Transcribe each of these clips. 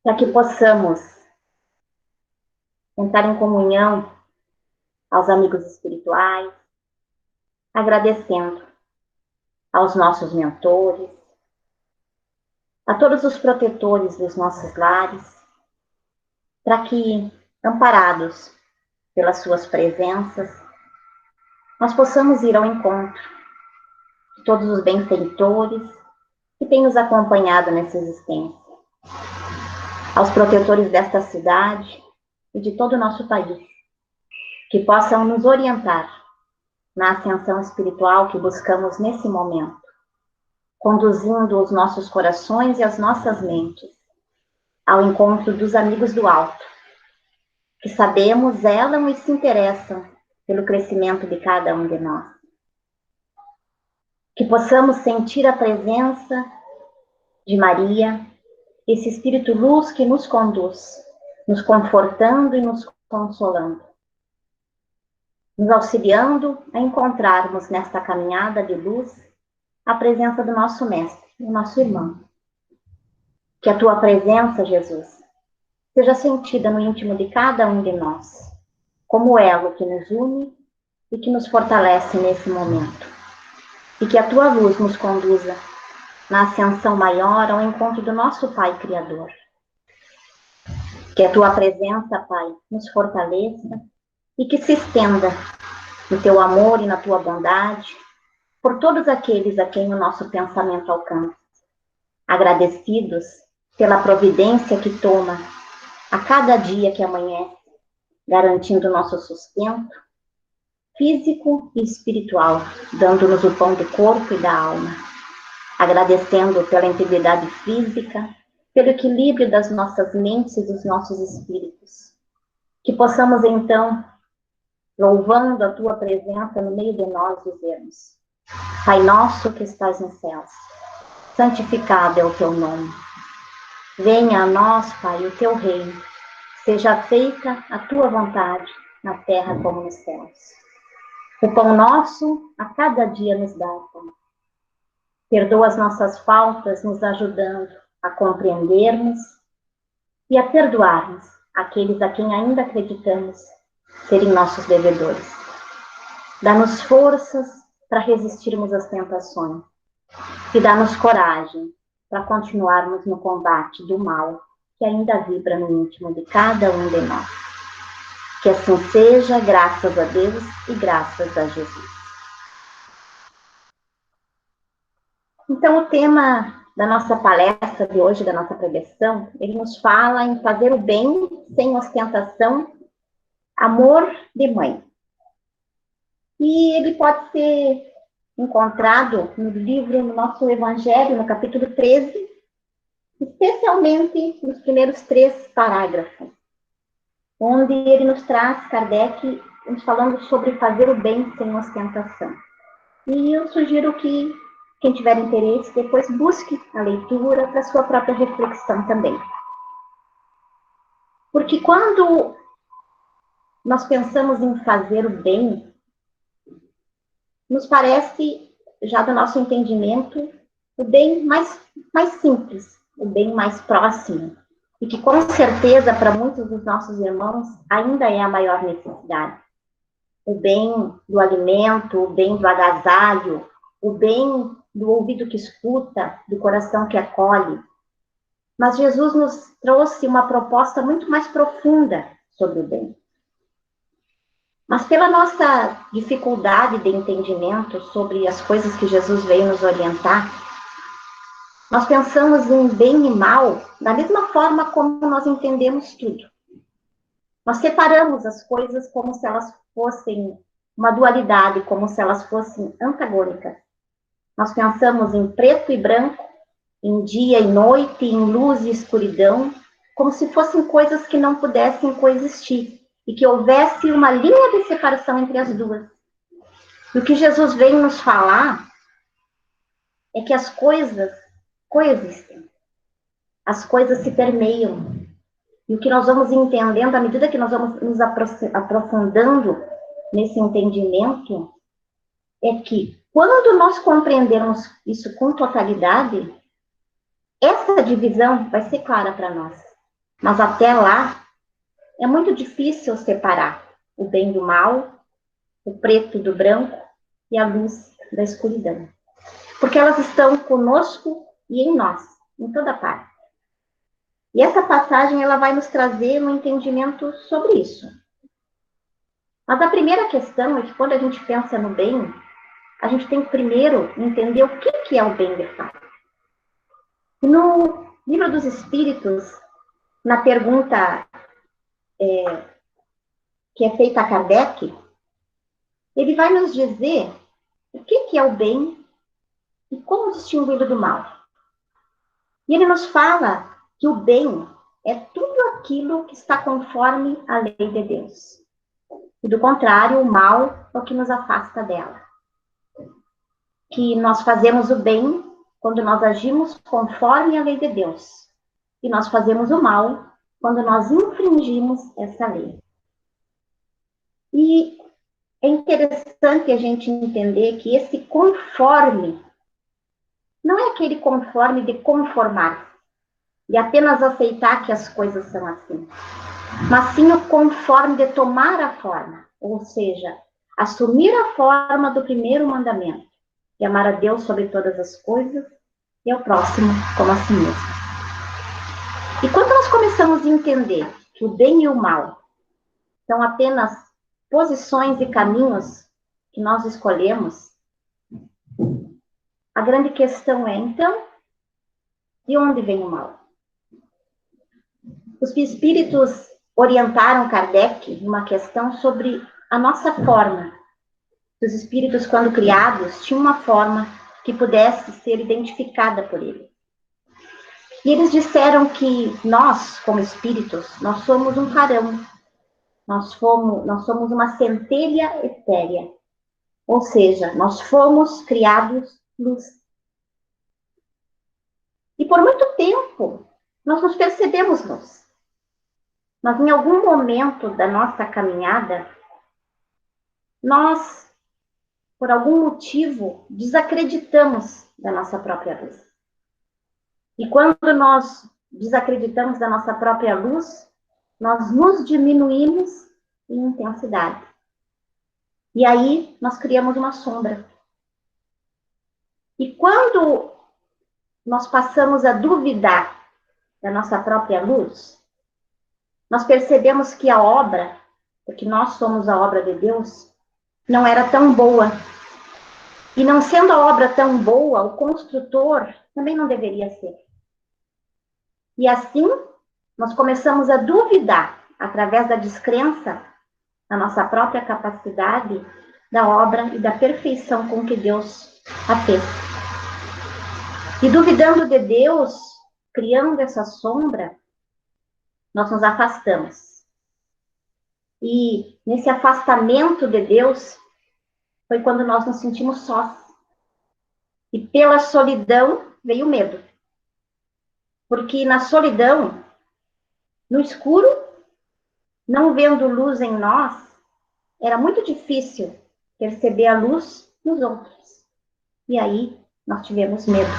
para que possamos entrar em comunhão aos amigos espirituais, agradecendo aos nossos mentores, a todos os protetores dos nossos lares, para que, amparados pelas suas presenças, nós possamos ir ao encontro de todos os benfeitores que têm nos acompanhado nessa existência, aos protetores desta cidade e de todo o nosso país, que possam nos orientar na ascensão espiritual que buscamos nesse momento, conduzindo os nossos corações e as nossas mentes ao encontro dos amigos do alto, que sabemos zelam e se interessam pelo crescimento de cada um de nós. Que possamos sentir a presença de Maria, esse Espírito Luz que nos conduz, nos confortando e nos consolando, nos auxiliando a encontrarmos nesta caminhada de luz a presença do nosso Mestre, do nosso irmão. Que a tua presença, Jesus, seja sentida no íntimo de cada um de nós, como elo que nos une e que nos fortalece nesse momento. E que a tua luz nos conduza na ascensão maior ao encontro do nosso Pai Criador. Que a tua presença, Pai, nos fortaleça e que se estenda no teu amor e na tua bondade por todos aqueles a quem o nosso pensamento alcança. Agradecidos pela providência que toma a cada dia que amanhece, garantindo o nosso sustento físico e espiritual, dando-nos o pão do corpo e da alma. Agradecendo pela integridade física, pelo equilíbrio das nossas mentes e dos nossos espíritos. Que possamos, então, louvando a tua presença no meio de nós, dizermos: Pai nosso que estás nos céus, santificado é o teu nome. Venha a nós, Pai, o teu reino. Seja feita a tua vontade, na terra como nos céus. O pão nosso a cada dia nos dá, Pai. Perdoa as nossas faltas, nos ajudando a compreendermos e a perdoarmos aqueles a quem ainda acreditamos serem nossos devedores. Dá-nos forças para resistirmos às tentações e dá-nos coragem para continuarmos no combate do mal que ainda vibra no íntimo de cada um de nós. Que assim seja, graças a Deus e graças a Jesus. Então, o tema da nossa palestra de hoje, da nossa pregação, ele nos fala em fazer o bem sem ostentação, amor de mãe. E ele pode ser encontrado no livro, no nosso Evangelho, no capítulo 13, especialmente nos primeiros 3 parágrafos, onde ele nos traz, Kardec, nos falando sobre fazer o bem sem ostentação. E eu sugiro que quem tiver interesse, depois busque a leitura para sua própria reflexão também. Porque quando nós pensamos em fazer o bem, nos parece, já do nosso entendimento, o bem mais simples, o bem mais próximo, e que com certeza para muitos dos nossos irmãos ainda é a maior necessidade. O bem do alimento, o bem do agasalho, o bem do ouvido que escuta, do coração que acolhe. Mas Jesus nos trouxe uma proposta muito mais profunda sobre o bem. Mas pela nossa dificuldade de entendimento sobre as coisas que Jesus veio nos orientar, nós pensamos em bem e mal da mesma forma como nós entendemos tudo. Nós separamos as coisas como se elas fossem uma dualidade, como se elas fossem antagônicas. Nós pensamos em preto e branco, em dia e noite, em luz e escuridão, como se fossem coisas que não pudessem coexistir e que houvesse uma linha de separação entre as duas. E o que Jesus veio nos falar é que as coisas coexistem, as coisas se permeiam. E o que nós vamos entendendo, à medida que nós vamos nos aprofundando nesse entendimento, é que quando nós compreendermos isso com totalidade, essa divisão vai ser clara para nós. Mas até lá, é muito difícil separar o bem do mal, o preto do branco e a luz da escuridão. Porque elas estão conosco e em nós, em toda parte. E essa passagem ela vai nos trazer um entendimento sobre isso. Mas a primeira questão é que quando a gente pensa no bem, a gente tem que primeiro entender o que é o bem de fato. No Livro dos Espíritos, na pergunta que é feita a Kardec, ele vai nos dizer o que é o bem e como distingui-lo do mal. E ele nos fala que o bem é tudo aquilo que está conforme a lei de Deus. E do contrário, o mal é o que nos afasta dela. Que nós fazemos o bem quando nós agimos conforme a lei de Deus. E nós fazemos o mal quando nós infringimos essa lei. E é interessante a gente entender que esse conforme não é aquele conforme de conformar, de apenas aceitar que as coisas são assim, mas sim o conforme de tomar a forma, ou seja, assumir a forma do primeiro mandamento, de amar a Deus sobre todas as coisas e ao próximo como a si mesmo. E quando nós começamos a entender que o bem e o mal são apenas posições e caminhos que nós escolhemos, a grande questão é, então, de onde vem o mal? Os espíritos orientaram Kardec numa questão sobre a nossa forma. Os espíritos, quando criados, tinham uma forma que pudesse ser identificada por ele. E eles disseram que nós, como espíritos, nós somos um clarão. Nós somos uma centelha etérea. Ou seja, nós fomos criados luz. E por muito tempo, nós nos percebemos luz. Mas em algum momento da nossa caminhada, nós, por algum motivo, desacreditamos da nossa própria luz. E quando nós desacreditamos da nossa própria luz, nós nos diminuímos em intensidade. E aí nós criamos uma sombra. E quando nós passamos a duvidar da nossa própria luz, nós percebemos que a obra, porque nós somos a obra de Deus, não era tão boa. E não sendo a obra tão boa, o construtor também não deveria ser. E assim, nós começamos a duvidar, através da descrença, na nossa própria capacidade, da obra e da perfeição com que Deus a fez. E duvidando de Deus, criando essa sombra, nós nos afastamos. E nesse afastamento de Deus, foi quando nós nos sentimos sós. E pela solidão veio o medo. Porque na solidão, no escuro, não vendo luz em nós, era muito difícil perceber a luz nos outros. E aí nós tivemos medo.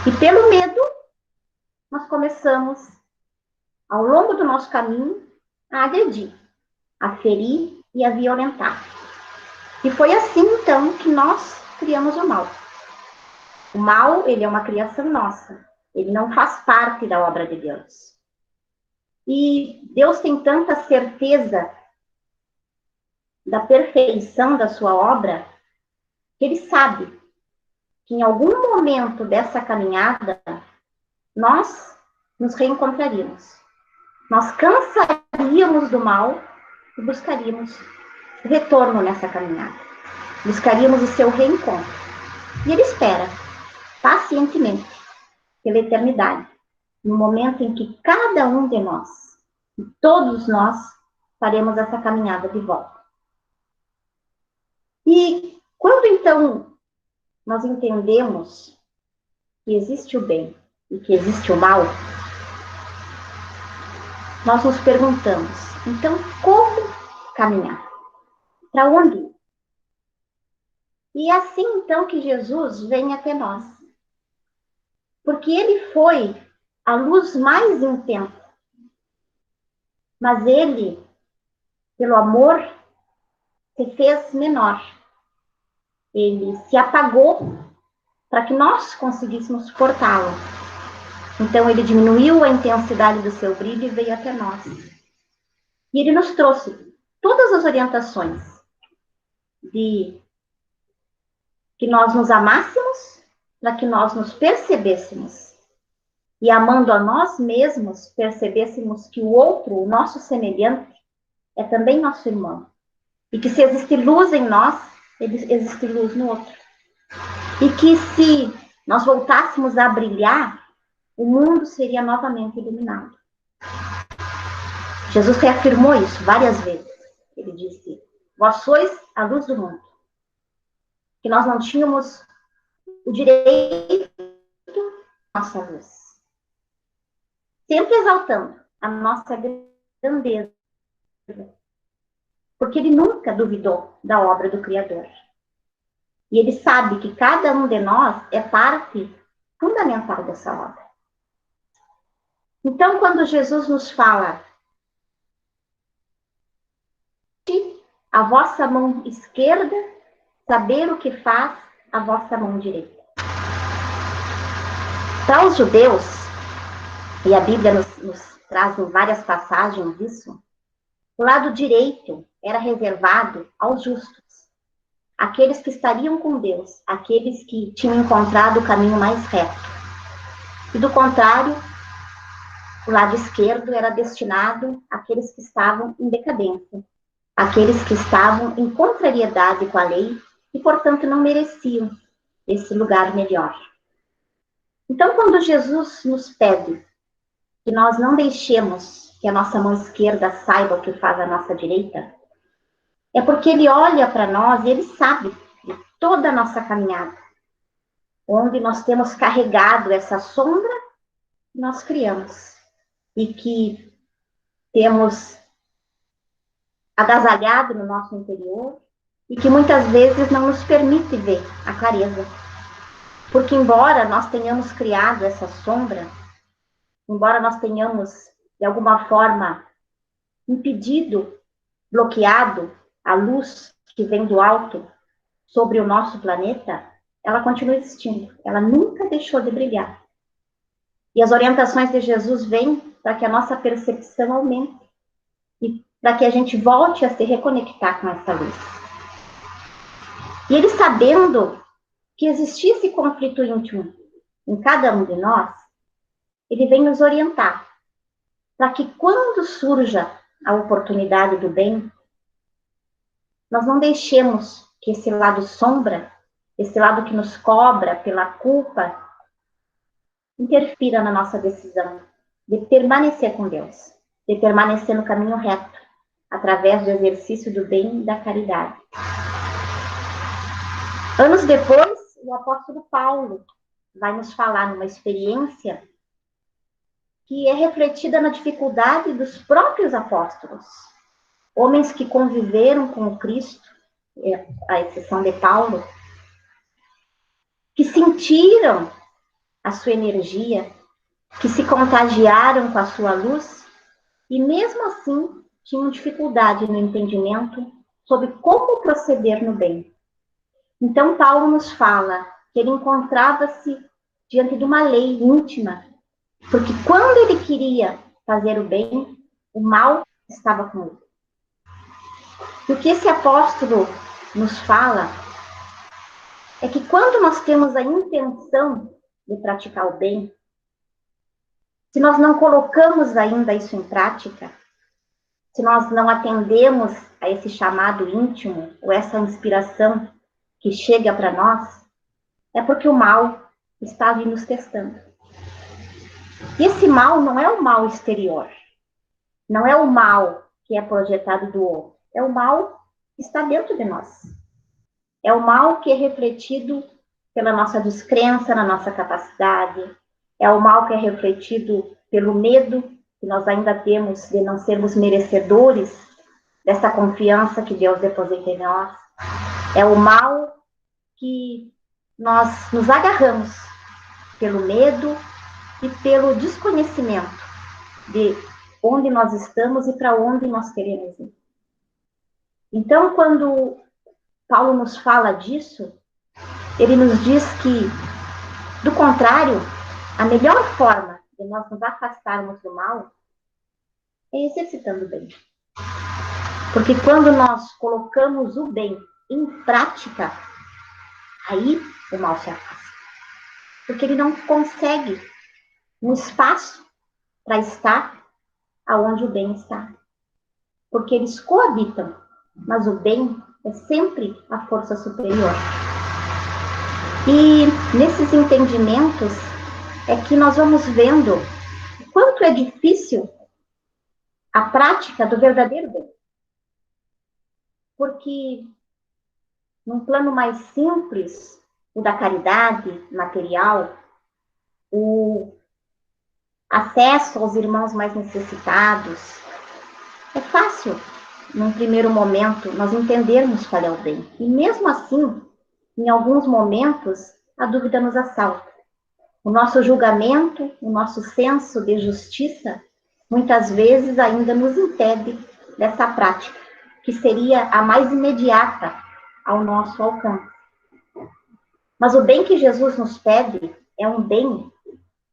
E pelo medo, nós começamos, ao longo do nosso caminho, a agredir, a ferir e a violentar. E foi assim, então, que nós criamos o mal. O mal, ele é uma criação nossa. Ele não faz parte da obra de Deus. E Deus tem tanta certeza da perfeição da sua obra, que ele sabe que em algum momento dessa caminhada, nós nos reencontraríamos. Nós cansaríamos do mal e buscaríamos retorno nessa caminhada. Buscaríamos o seu reencontro. E ele espera, pacientemente, pela eternidade, no momento em que cada um de nós, todos nós, faremos essa caminhada de volta. E quando então nós entendemos que existe o bem e que existe o mal, nós nos perguntamos, então como caminhar? Para onde ir? E é assim então que Jesus vem até nós. Porque ele foi a luz mais intensa. Mas ele, pelo amor, se fez menor. Ele se apagou para que nós conseguíssemos suportá-lo. Então, ele diminuiu a intensidade do seu brilho e veio até nós. E ele nos trouxe todas as orientações de que nós nos amássemos, para que nós nos percebêssemos. E amando a nós mesmos, percebêssemos que o outro, o nosso semelhante, é também nosso irmão. E que se existe luz em nós, existe luz no outro. E que se nós voltássemos a brilhar, o mundo seria novamente iluminado. Jesus reafirmou isso várias vezes. Ele disse, vós sois a luz do mundo. Que nós não tínhamos o direito à nossa luz. Sempre exaltando a nossa grandeza. Porque ele nunca duvidou da obra do Criador. E ele sabe que cada um de nós é parte fundamental dessa obra. Então, quando Jesus nos fala, a vossa mão esquerda, saber o que faz a vossa mão direita. Para os judeus, e a Bíblia nos traz em várias passagens isso, o lado direito era reservado aos justos, aqueles que estariam com Deus, aqueles que tinham encontrado o caminho mais reto. E do contrário, o lado esquerdo era destinado àqueles que estavam em decadência, aqueles que estavam em contrariedade com a lei e, portanto, não mereciam esse lugar melhor. Então, quando Jesus nos pede que nós não deixemos que a nossa mão esquerda saiba o que faz a nossa direita, é porque ele olha para nós e ele sabe de toda a nossa caminhada, onde nós temos carregado essa sombra que nós criamos e que temos agasalhado no nosso interior e que muitas vezes não nos permite ver a clareza. Porque embora nós tenhamos criado essa sombra, embora nós tenhamos, de alguma forma, impedido, bloqueado a luz que vem do alto sobre o nosso planeta, ela continua existindo. Ela nunca deixou de brilhar. E as orientações de Jesus vêm para que a nossa percepção aumente e para que a gente volte a se reconectar com essa luz. E ele, sabendo que existia esse conflito íntimo em cada um de nós, ele vem nos orientar para que quando surja a oportunidade do bem, nós não deixemos que esse lado sombra, esse lado que nos cobra pela culpa, interfira na nossa decisão de permanecer com Deus, de permanecer no caminho reto, através do exercício do bem e da caridade. Anos depois, o apóstolo Paulo vai nos falar numa experiência que é refletida na dificuldade dos próprios apóstolos, homens que conviveram com o Cristo, à exceção de Paulo, que sentiram a sua energia, que se contagiaram com a sua luz, e mesmo assim tinham dificuldade no entendimento sobre como proceder no bem. Então Paulo nos fala que ele encontrava-se diante de uma lei íntima, porque quando ele queria fazer o bem, o mal estava com ele. E o que esse apóstolo nos fala é que quando nós temos a intenção de praticar o bem, se nós não colocamos ainda isso em prática, se nós não atendemos a esse chamado íntimo, ou essa inspiração que chega para nós, é porque o mal está ali nos testando. E esse mal não é o mal exterior, não é o mal que é projetado do outro, é o mal que está dentro de nós. É o mal que é refletido pela nossa descrença na nossa capacidade, é o mal que é refletido pelo medo que nós ainda temos de não sermos merecedores dessa confiança que Deus deposita em nós. É o mal que nós nos agarramos pelo medo e pelo desconhecimento de onde nós estamos e para onde nós queremos ir. Então, quando Paulo nos fala disso, ele nos diz que, do contrário, a melhor forma de nós nos afastarmos do mal é exercitando o bem. Porque quando nós colocamos o bem em prática, aí o mal se afasta. Porque ele não consegue um espaço para estar aonde o bem está. Porque eles coabitam, mas o bem é sempre a força superior. E nesses entendimentos é que nós vamos vendo o quanto é difícil a prática do verdadeiro bem. Porque num plano mais simples, o da caridade material, o acesso aos irmãos mais necessitados, é fácil, num primeiro momento, nós entendermos qual é o bem. E mesmo assim, em alguns momentos, a dúvida nos assalta. O nosso julgamento, o nosso senso de justiça, muitas vezes ainda nos impede dessa prática, que seria a mais imediata ao nosso alcance. Mas o bem que Jesus nos pede é um bem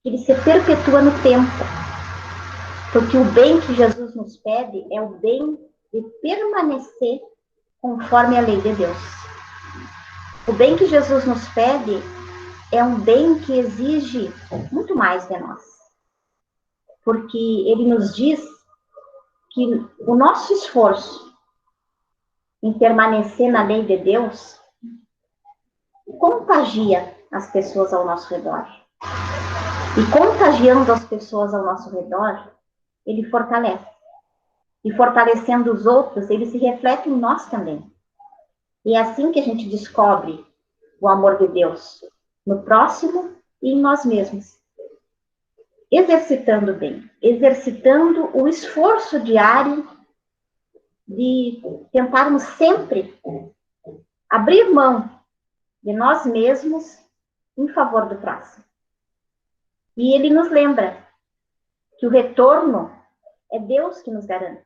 que ele se perpetua no tempo. Porque o bem que Jesus nos pede é o bem de permanecer conforme a lei de Deus. O bem que Jesus nos pede é um bem que exige muito mais de nós. Porque ele nos diz que o nosso esforço em permanecer na lei de Deus contagia as pessoas ao nosso redor. E contagiando as pessoas ao nosso redor, ele fortalece. E fortalecendo os outros, ele se reflete em nós também. E é assim que a gente descobre o amor de Deus no próximo e em nós mesmos. Exercitando bem, exercitando o esforço diário de tentarmos sempre abrir mão de nós mesmos em favor do próximo. E ele nos lembra que o retorno é Deus que nos garante,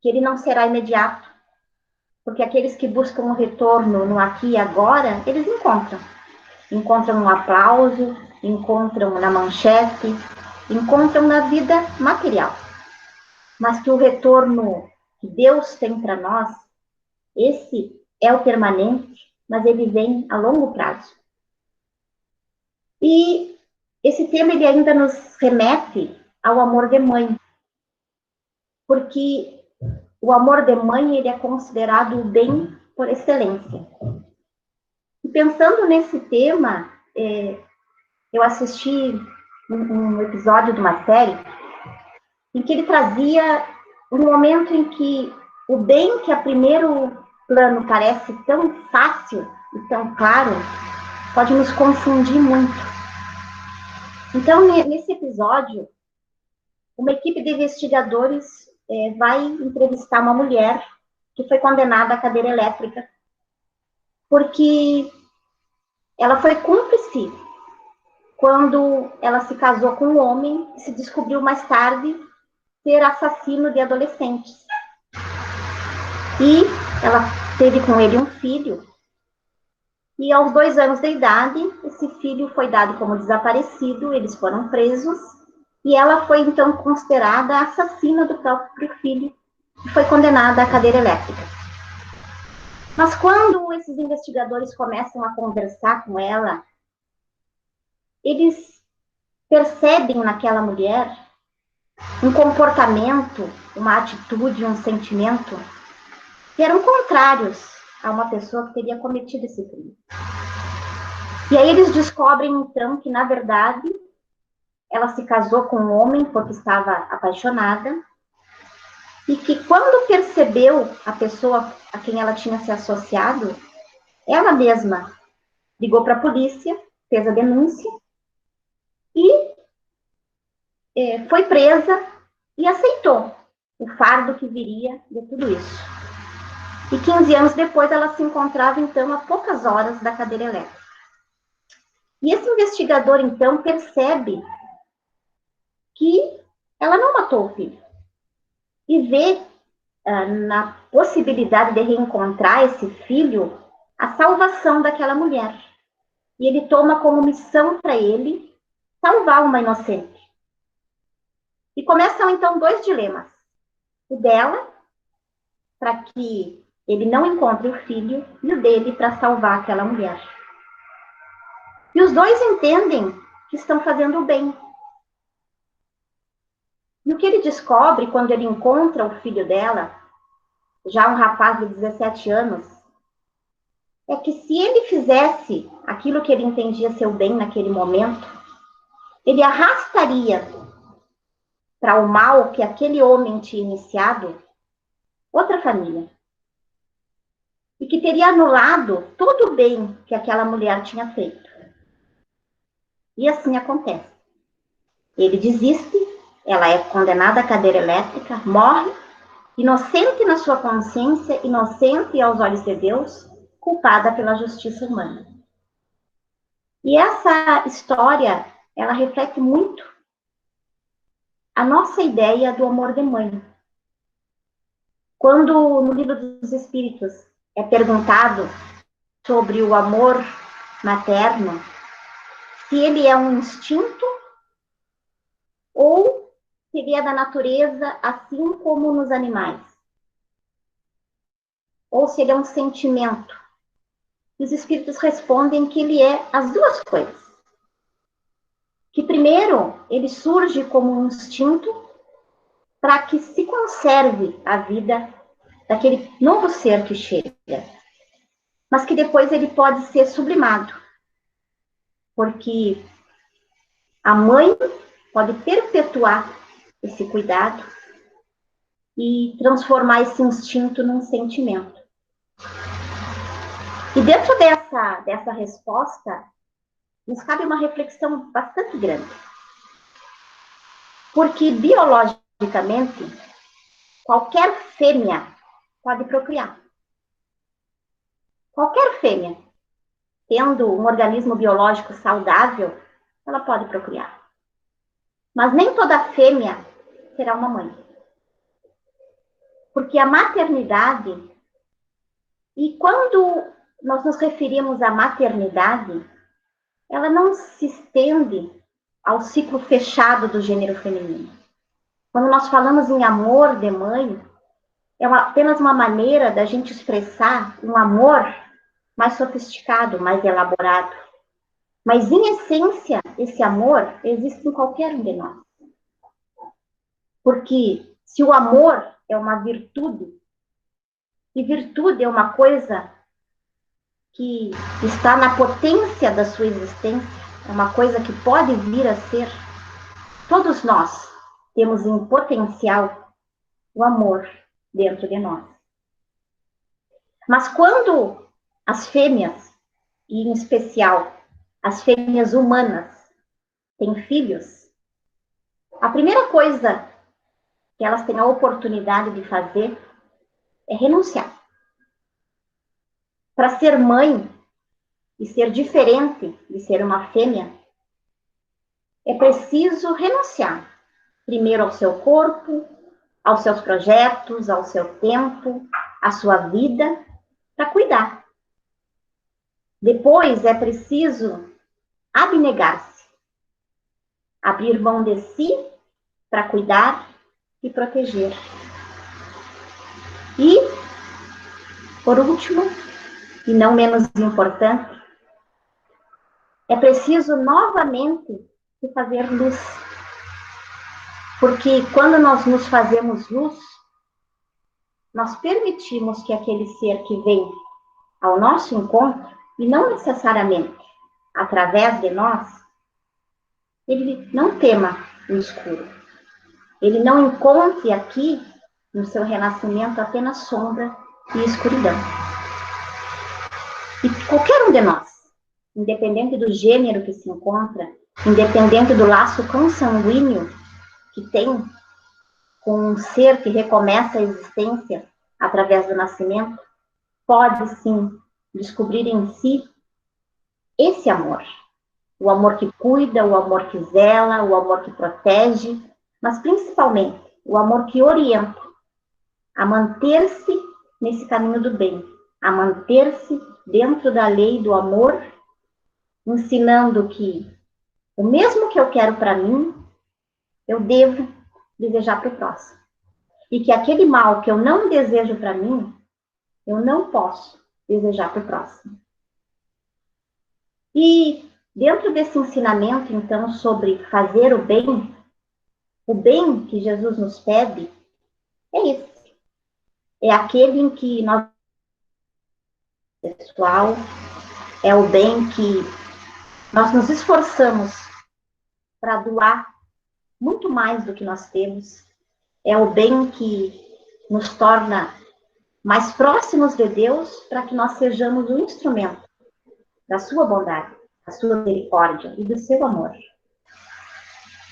que ele não será imediato, porque aqueles que buscam o retorno no aqui e agora, eles encontram um aplauso, encontram na manchete, encontram na vida material. Mas que o retorno que Deus tem para nós, esse é o permanente, mas ele vem a longo prazo. E esse tema ele ainda nos remete ao amor de mãe, porque o amor de mãe ele é considerado o bem por excelência. E pensando nesse tema, eu assisti um episódio de uma série em que ele trazia um momento em que o bem que a primeiro plano parece tão fácil e tão claro, pode nos confundir muito. Então, nesse episódio, uma equipe de investigadores vai entrevistar uma mulher que foi condenada à cadeira elétrica porque ela foi cúmplice quando ela se casou com um homem que se descobriu mais tarde ser assassino de adolescentes. E ela teve com ele um filho. E aos 2 anos de idade, esse filho foi dado como desaparecido, eles foram presos, e ela foi então considerada a assassina do próprio filho, e foi condenada à cadeira elétrica. Mas quando esses investigadores começam a conversar com ela, eles percebem naquela mulher um comportamento, uma atitude, um sentimento que eram contrários a uma pessoa que teria cometido esse crime. E aí eles descobrem, então, que, na verdade, ela se casou com um homem porque estava apaixonada e que, quando percebeu a pessoa a quem ela tinha se associado, ela mesma ligou para a polícia, fez a denúncia e foi presa e aceitou o fardo que viria de tudo isso. E 15 anos depois, ela se encontrava, então, a poucas horas da cadeira elétrica. E esse investigador, então, percebe que ela não matou o filho. E vê na possibilidade de reencontrar esse filho a salvação daquela mulher. E ele toma como missão para ele salvar uma inocente. E começam então dois dilemas. O dela, para que ele não encontre o filho, e o dele para salvar aquela mulher. E os dois entendem que estão fazendo o bem. E o que ele descobre quando ele encontra o filho dela, já um rapaz de 17 anos, é que se ele fizesse aquilo que ele entendia ser o bem naquele momento, ele arrastaria para o mal que aquele homem tinha iniciado outra família. E que teria anulado todo o bem que aquela mulher tinha feito. E assim acontece. Ele desiste, ela é condenada à cadeira elétrica, morre, inocente na sua consciência, inocente aos olhos de Deus, culpada pela justiça humana. E essa história, ela reflete muito a nossa ideia do amor de mãe. Quando no Livro dos Espíritos é perguntado sobre o amor materno, se ele é um instinto ou se ele é da natureza, assim como nos animais. Ou se ele é um sentimento. E os espíritos respondem que ele é as duas coisas. Que primeiro, ele surge como um instinto para que se conserve a vida daquele novo ser que chega. Mas que depois ele pode ser sublimado. Porque a mãe pode perpetuar esse cuidado e transformar esse instinto num sentimento. E dentro dessa resposta, nos cabe uma reflexão bastante grande. Porque, biologicamente, qualquer fêmea pode procriar. Qualquer fêmea, tendo um organismo biológico saudável, ela pode procriar. Mas nem toda fêmea será uma mãe. Porque a maternidade, e quando nós nos referimos à maternidade, ela não se estende ao ciclo fechado do gênero feminino. Quando nós falamos em amor de mãe, é apenas uma maneira da gente expressar um amor mais sofisticado, mais elaborado. Mas, em essência, esse amor existe em qualquer um de nós. Porque se o amor é uma virtude, e virtude é uma coisa que está na potência da sua existência, é uma coisa que pode vir a ser, todos nós temos em potencial o amor dentro de nós. Mas quando as fêmeas, e em especial as fêmeas humanas, têm filhos, a primeira coisa que elas têm a oportunidade de fazer é renunciar. Para ser mãe e ser diferente de ser uma fêmea, é preciso renunciar. Primeiro ao seu corpo, aos seus projetos, ao seu tempo, à sua vida, para cuidar. Depois é preciso abnegar-se, abrir mão de si para cuidar e proteger. E, por último, e não menos importante, é preciso novamente se fazer luz. Porque quando nós nos fazemos luz, nós permitimos que aquele ser que vem ao nosso encontro, e não necessariamente através de nós, ele não tema o escuro. Ele não encontre aqui, no seu renascimento, apenas sombra e escuridão. E qualquer um de nós, independente do gênero que se encontra, independente do laço consanguíneo que tem com um ser que recomeça a existência através do nascimento, pode sim descobrir em si esse amor. o amor que cuida, o amor que zela, o amor que protege, mas principalmente o amor que orienta a manter-se nesse caminho do bem, a manter-se dentro da lei do amor, ensinando que o mesmo que eu quero para mim, eu devo desejar para o próximo. E que aquele mal que eu não desejo para mim, eu não posso desejar para o próximo. E dentro desse ensinamento, então, sobre fazer o bem que Jesus nos pede, é esse. É aquele em que nós, pessoal, é o bem que nós nos esforçamos para doar muito mais do que nós temos. É o bem que nos torna mais próximos de Deus para que nós sejamos um instrumento da sua bondade, da sua misericórdia e do seu amor.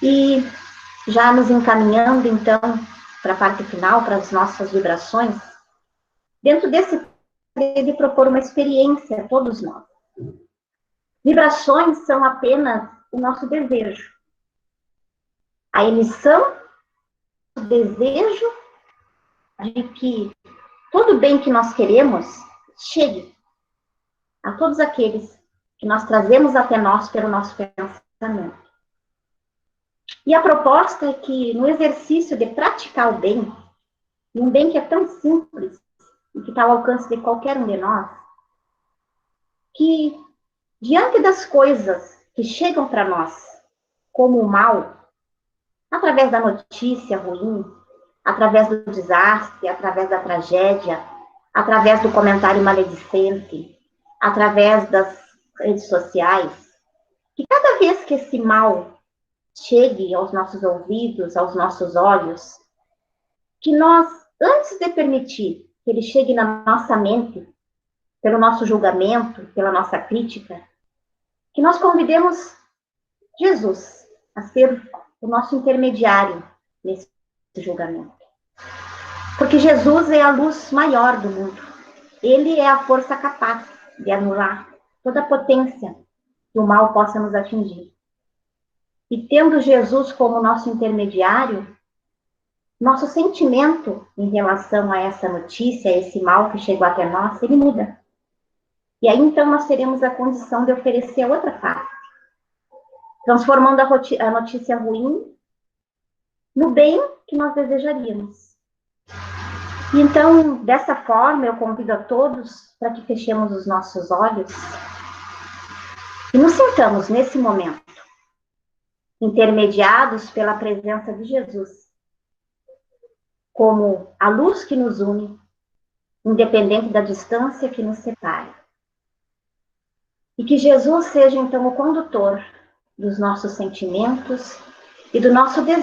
E já nos encaminhando, então, para a parte final, para as nossas vibrações, dentro desse, ele propor uma experiência a todos nós. Vibrações são apenas o nosso desejo. A emissão do desejo de que todo bem que nós queremos chegue a todos aqueles que nós trazemos até nós pelo nosso pensamento. E a proposta é que no exercício de praticar o bem, e um bem que é tão simples e que está ao alcance de qualquer um de nós, que diante das coisas que chegam para nós como o mal, através da notícia ruim, através do desastre, através da tragédia, através do comentário maledicente, através das redes sociais, que cada vez que esse mal chegue aos nossos ouvidos, aos nossos olhos, que nós, antes de permitir que ele chegue na nossa mente, pelo nosso julgamento, pela nossa crítica, que nós convidemos Jesus a ser o nosso intermediário nesse julgamento. Porque Jesus é a luz maior do mundo. Ele é a força capaz de anular toda a potência que o mal possa nos atingir. E tendo Jesus como nosso intermediário, nosso sentimento em relação a essa notícia, a esse mal que chegou até nós, ele muda. E aí, então, nós teremos a condição de oferecer a outra parte, transformando a notícia ruim no bem que nós desejaríamos. E então, dessa forma, eu convido a todos para que fechemos os nossos olhos e nos sintamos, nesse momento, intermediados pela presença de Jesus, como a luz que nos une, independente da distância que nos separe. E que Jesus seja, então, o condutor dos nossos sentimentos e do nosso desejo